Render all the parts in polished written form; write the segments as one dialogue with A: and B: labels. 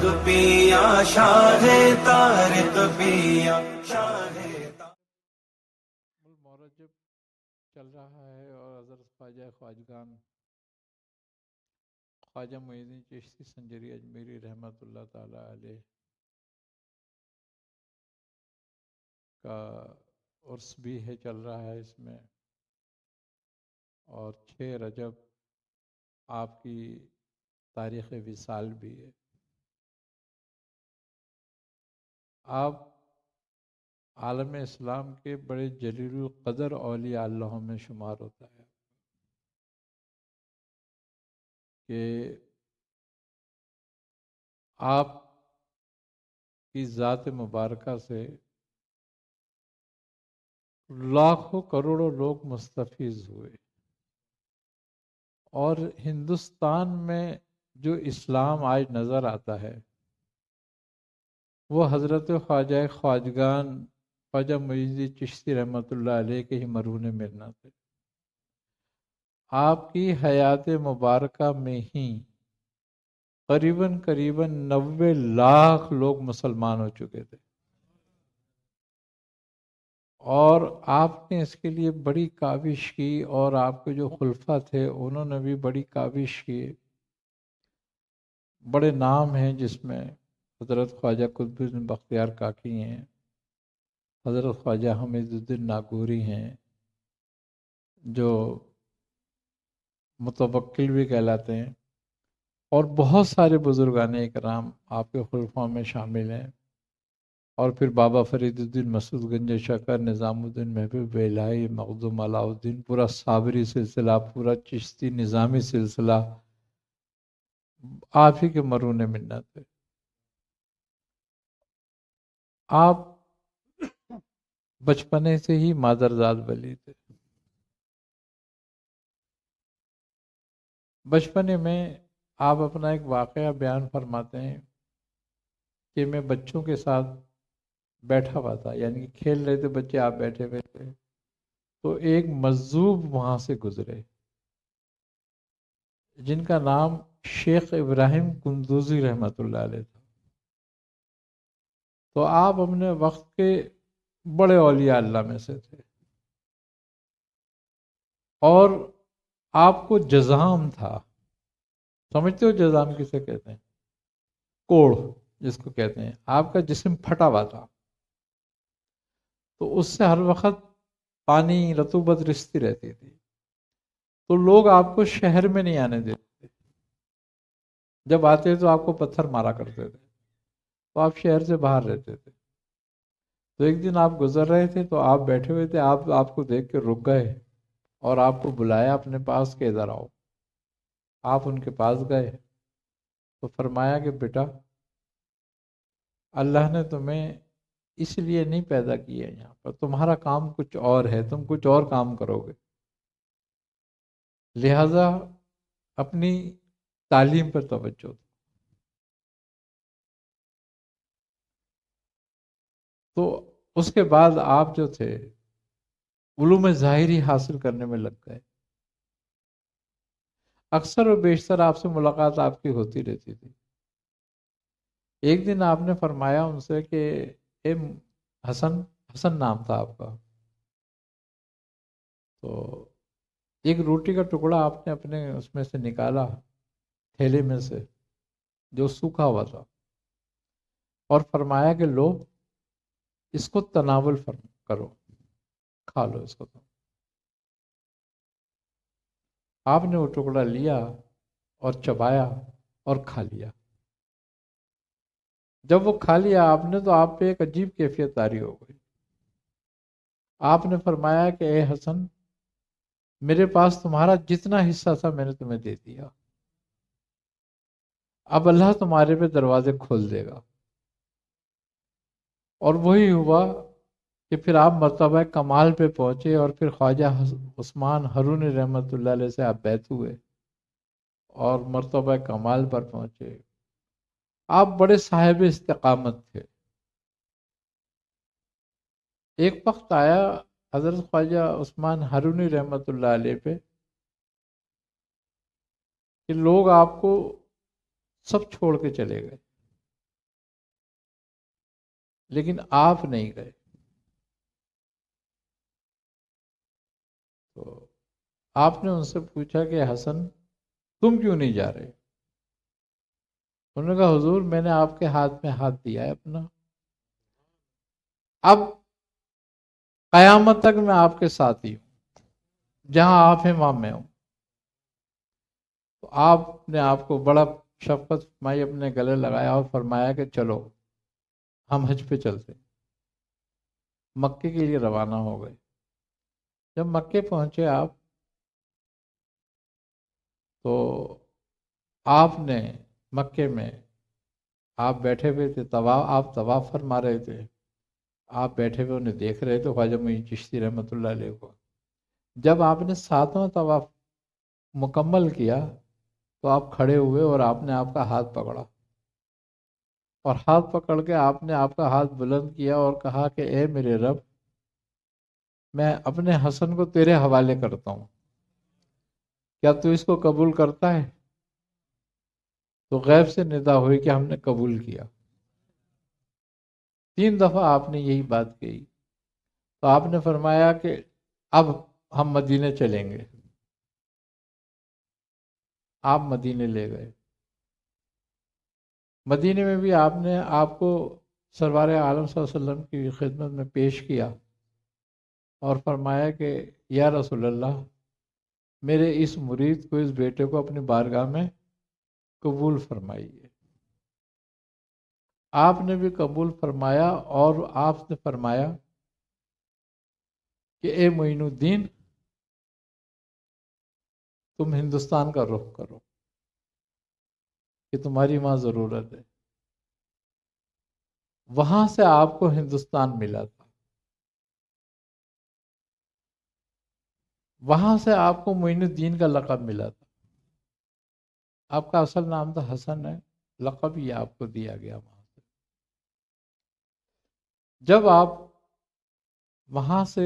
A: طارق پیا شاہ طارق پیا شاہ
B: المورجب چل رہا ہے، اور حضرت خواجہ خواجگان خواجہ معین الدین چشتی سنجری اجمیری رحمۃ اللہ تعالی علیہ کا عرس بھی ہے، چل رہا ہے اس میں، اور 6 رجب آپ کی تاریخ وصال بھی ہے۔ آپ عالم اسلام کے بڑے جلیل القدر اولیاء اللہ میں شمار ہوتا ہے کہ آپ کی ذات مبارکہ سے لاکھوں کروڑوں لوگ مستفیض ہوئے، اور ہندوستان میں جو اسلام آج نظر آتا ہے وہ حضرت خواجہ خواجگان خواجہ معین الدین چشتی رحمۃ اللہ علیہ کے ہی مرہون مرنا تھے۔ آپ کی حیات مبارکہ میں ہی قریباً 90 لاکھ لوگ مسلمان ہو چکے تھے، اور آپ نے اس کے لیے بڑی کاوش کی، اور آپ کے جو خلفاء تھے انہوں نے بھی بڑی کاوش کی۔ بڑے نام ہیں جس میں حضرت خواجہ قطب الدین بختیار کاکی ہیں، حضرت خواجہ حمید الدین ناگوری ہیں جو متوکل بھی کہلاتے ہیں، اور بہت سارے بزرگان اکرام آپ کے خلفاء میں شامل ہیں، اور پھر بابا فرید الدین مسعود گنج شکر، نظام الدین محبوب الہی، مخدوم علاء الدین، پورا صابری سلسلہ، پورا چشتی نظامی سلسلہ آپ ہی کے مرہون منت ہے۔ آپ بچپنے سے ہی مادرزاد ولی تھے۔ بچپنے میں آپ اپنا ایک واقعہ بیان فرماتے ہیں کہ میں بچوں کے ساتھ بیٹھا ہوا تھا، یعنی کہ کھیل رہے تھے بچے، آپ بیٹھے ہوئے تھے، تو ایک مجذوب وہاں سے گزرے جن کا نام شیخ ابراہیم قندوزی رحمۃ اللہ علیہ تھا۔ تو آپ اپنے وقت کے بڑے اولیاء اللہ میں سے تھے، اور آپ کو جذام تھا۔ سمجھتے ہو جذام کسے کہتے ہیں؟ کوڑ جس کو کہتے ہیں۔ آپ کا جسم پھٹا ہوا تھا، تو اس سے ہر وقت پانی رطوبت رستی رہتی تھی، تو لوگ آپ کو شہر میں نہیں آنے دیتے، جب آتے تو آپ کو پتھر مارا کرتے تھے، تو آپ شہر سے باہر رہتے تھے۔ تو ایک دن آپ گزر رہے تھے، تو آپ بیٹھے ہوئے تھے، آپ کو دیکھ کے رک گئے، اور آپ کو بلایا اپنے پاس کہ ادھر آؤ۔ آپ ان کے پاس گئے تو فرمایا کہ بیٹا، اللہ نے تمہیں اس لیے نہیں پیدا کیا یہاں پر، تمہارا کام کچھ اور ہے، تم کچھ اور کام کرو گے، لہذا اپنی تعلیم پر توجہ دو۔ تو اس کے بعد آپ جو تھے علوم ظاہری حاصل کرنے میں لگ گئے۔ اکثر و بیشتر آپ سے ملاقات آپ کی ہوتی رہتی تھی۔ ایک دن آپ نے فرمایا ان سے کہ اے حسن نام تھا آپ کا، تو ایک روٹی کا ٹکڑا آپ نے اپنے اس میں سے نکالا، تھیلے میں سے جو سوکھا ہوا تھا، اور فرمایا کہ لو اس کو تناول کرو، کھا لو اس کو۔ آپ نے وہ ٹکڑا لیا اور چبایا اور کھا لیا۔ جب وہ کھا لیا آپ نے، تو آپ پہ ایک عجیب کیفیت طاری ہو گئی۔ آپ نے فرمایا کہ اے حسن، میرے پاس تمہارا جتنا حصہ تھا میں نے تمہیں دے دیا، اب اللہ تمہارے پہ دروازے کھول دے گا۔ اور وہی ہوا کہ پھر آپ مرتبہ کمال پہ پہنچے، اور پھر خواجہ عثمان ہرونی رحمۃ اللہ علیہ سے آپ بیعت ہوئے اور مرتبہ کمال پر پہنچے۔ آپ بڑے صاحب استقامت تھے۔ ایک وقت آیا حضرت خواجہ عثمان ہرونی رحمۃ اللہ علیہ پہ کہ لوگ آپ کو سب چھوڑ کے چلے گئے، لیکن آپ نہیں گئے. تو آپ نے ان سے پوچھا کہ حسن تم کیوں نہیں جا رہے؟ انہوں نے کہا حضور میں نے آپ کے ہاتھ میں ہاتھ دیا ہے اپنا، اب قیامت تک میں آپ کے ساتھ ہی ہوں، جہاں آپ ہیں وہاں میں ہوں. تو آپ نے آپ کو بڑا شفقت فرمائی، اپنے گلے لگایا اور فرمایا کہ چلو ہم حج پہ چلتے. مکے کے لیے روانہ ہو گئے. جب مکے پہنچے آپ، تو آپ نے مکے میں آپ بیٹھے ہوئے تھے، آپ طواف فرما رہے تھے. آپ بیٹھے ہوئے انہیں دیکھ رہے تھے، خواجہ معین چشتی رحمۃ اللہ علیہ کو. جب آپ نے 7واں طواف مکمل کیا تو آپ کھڑے ہوئے اور آپ نے آپ کا ہاتھ پکڑا، اور ہاتھ پکڑ کے آپ نے آپ کا ہاتھ بلند کیا اور کہا کہ اے میرے رب، میں اپنے حسن کو تیرے حوالے کرتا ہوں، کیا تو اس کو قبول کرتا ہے؟ تو غیب سے ندا ہوئی کہ ہم نے قبول کیا. 3 دفعہ آپ نے یہی بات کہی. تو آپ نے فرمایا کہ اب ہم مدینے چلیں گے. آپ مدینے لے گئے. مدینے میں بھی آپ نے آپ کو سرور عالم صلی اللہ علیہ وسلم کی خدمت میں پیش کیا اور فرمایا کہ یا رسول اللہ، میرے اس مرید کو، اس بیٹے کو اپنی بارگاہ میں قبول فرمائیے. آپ نے بھی قبول فرمایا اور آپ نے فرمایا کہ اے معین الدین، تم ہندوستان کا رخ کرو کہ تمہاری وہاں ضرورت ہے. وہاں سے آپ کو ہندوستان ملا تھا، وہاں سے آپ کو معین الدین کا لقب ملا تھا. آپ کا اصل نام تو حسن ہے، لقب یہ آپ کو دیا گیا وہاں سے. جب آپ وہاں سے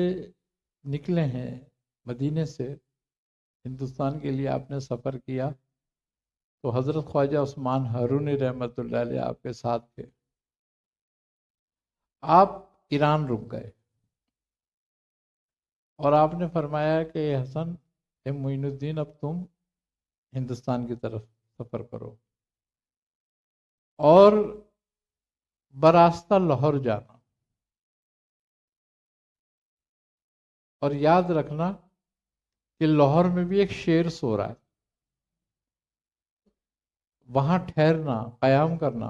B: نکلے ہیں مدینے سے، ہندوستان کے لیے آپ نے سفر کیا، تو حضرت خواجہ عثمان ہارونی رحمۃ اللہ علیہ آپ کے ساتھ تھے. آپ ایران رک گئے اور آپ نے فرمایا کہ اے حسن، اے معین الدین، اب تم ہندوستان کی طرف سفر کرو اور براستہ لاہور جانا، اور یاد رکھنا کہ لاہور میں بھی ایک شیر سو رہا ہے، وہاں ٹھہرنا، قیام کرنا.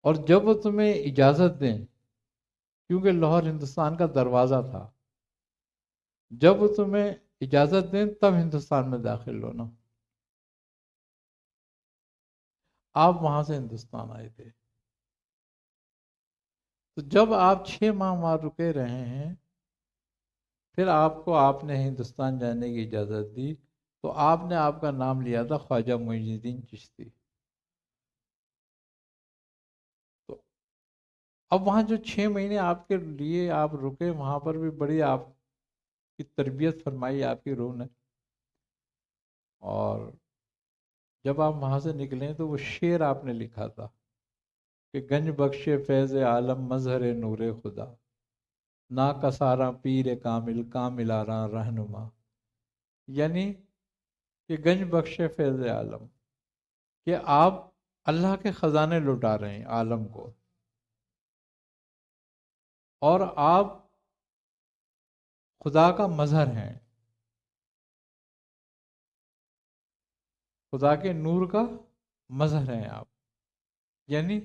B: اور جب وہ تمہیں اجازت دیں، کیونکہ لاہور ہندوستان کا دروازہ تھا، جب وہ تمہیں اجازت دیں تب ہندوستان میں داخل ہونا. آپ وہاں سے ہندوستان آئے تھے. تو جب آپ 6 ماہ وہاں رکے رہے ہیں، پھر آپ نے ہندوستان جانے کی اجازت دی، تو آپ نے آپ کا نام لیا تھا خواجہ معین الدین چشتی. تو اب وہاں جو 6 مہینے آپ کے لیے آپ رکے، وہاں پر بھی بڑی آپ کی تربیت فرمائی آپ کی روح نے. اور جب آپ وہاں سے نکلیں تو وہ شعر آپ نے لکھا تھا کہ گنج بخش فیض عالم مظہر نور خدا، نا کسارا پیر کامل کامل آرا رہنما. یعنی کہ گنج بخش فیض عالم، کہ آپ اللہ کے خزانے لٹا رہے ہیں عالم کو، اور آپ خدا کا مظہر ہیں، خدا کے نور کا مظہر ہیں آپ. یعنی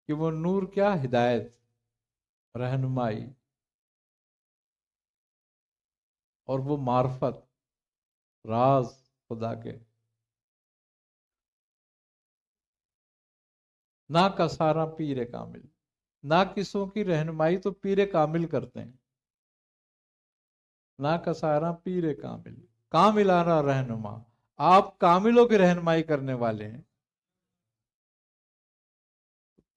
B: کہ وہ نور کیا؟ ہدایت، رہنمائی، اور وہ معرفت، راز خدا کے. نا کا سارا پیر کامل، نا کسوں کی رہنمائی تو پیر کامل کرتے ہیں. نا کا سارا پیر کامل کاملانہ رہنما، آپ کاملوں کی رہنمائی کرنے والے ہیں.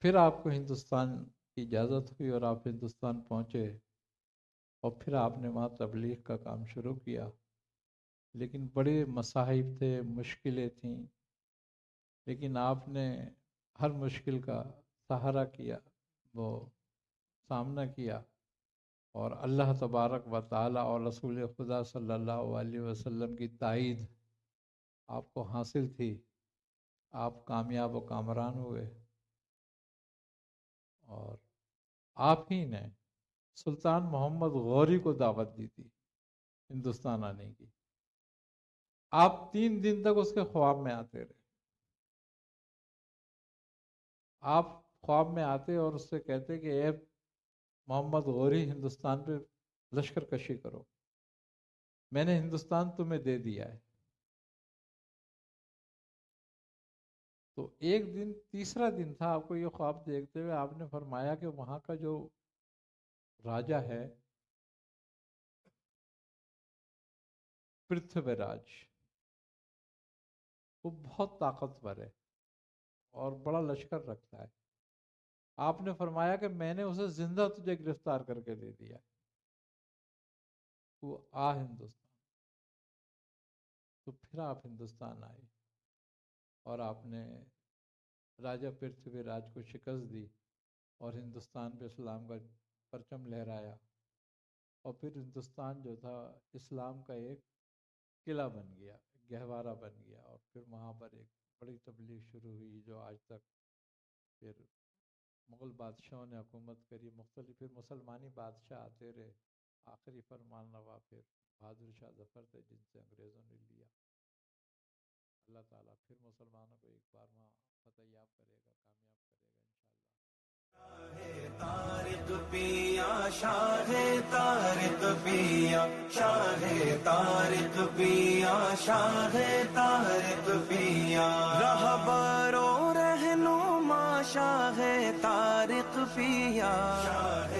B: پھر آپ کو ہندوستان کی اجازت ہوئی اور آپ ہندوستان پہنچے، اور پھر آپ نے وہاں تبلیغ کا کام شروع کیا. لیکن بڑے مصائب تھے، مشکلیں تھیں، لیکن آپ نے ہر مشکل کا سہارا کیا. وہ سامنا کیا، اور اللہ تبارک و تعالی اور رسول خدا صلی اللہ علیہ وسلم کی تائید آپ کو حاصل تھی، آپ کامیاب و کامران ہوئے، اور آپ ہی نے سلطان محمد غوری کو دعوت دی تھی ہندوستان آنے کی۔ آپ 3 دن تک اس کے خواب میں آتے رہے، آپ خواب میں آتے اور اس سے کہتے کہ اے محمد غوری، ہندوستان پہ لشکر کشی کرو، میں نے ہندوستان تمہیں دے دیا ہے۔ تو ایک دن، تیسرا دن تھا آپ کو یہ خواب دیکھتے ہوئے، آپ نے فرمایا کہ وہاں کا جو راجا ہے پرتھوی راج، وہ بہت طاقتور ہے اور بڑا لشکر رکھتا ہے۔ آپ نے فرمایا کہ میں نے اسے زندہ تجھے گرفتار کر کے دے دیا، وہ آ ہندوستان۔ تو پھر آپ ہندوستان آئے اور آپ نے راجہ پرتھوی راج کو شکست دی اور ہندوستان پہ اسلام کا پرچم لہرایا، اور پھر ہندوستان جو تھا اسلام کا ایک قلعہ بن گیا، گہوارہ بن گیا، اور پھر وہاں پر ایک بڑی تبلیغ شروع ہوئی جو آج تک، پھر مغل بادشاہوں نے حکومت کری، مختلف پھر مسلمانی بادشاہ آتے رہے، آخری فرمان روا پھر بہادر شاہ ظفر تھے جن سے انگریزوں نے لیا۔ اللہ تعالیٰ پھر مسلمانوں کو ایک بار وہاں فتح یاب کرے گا، کامیاب کرے گا انشاءاللہ۔
A: طارق پیا، شاہ طارق پیا، شاہ طارق پیا، شاہ طارق پیا، رہبر و رہنما شاہ طارق پیا، شاہ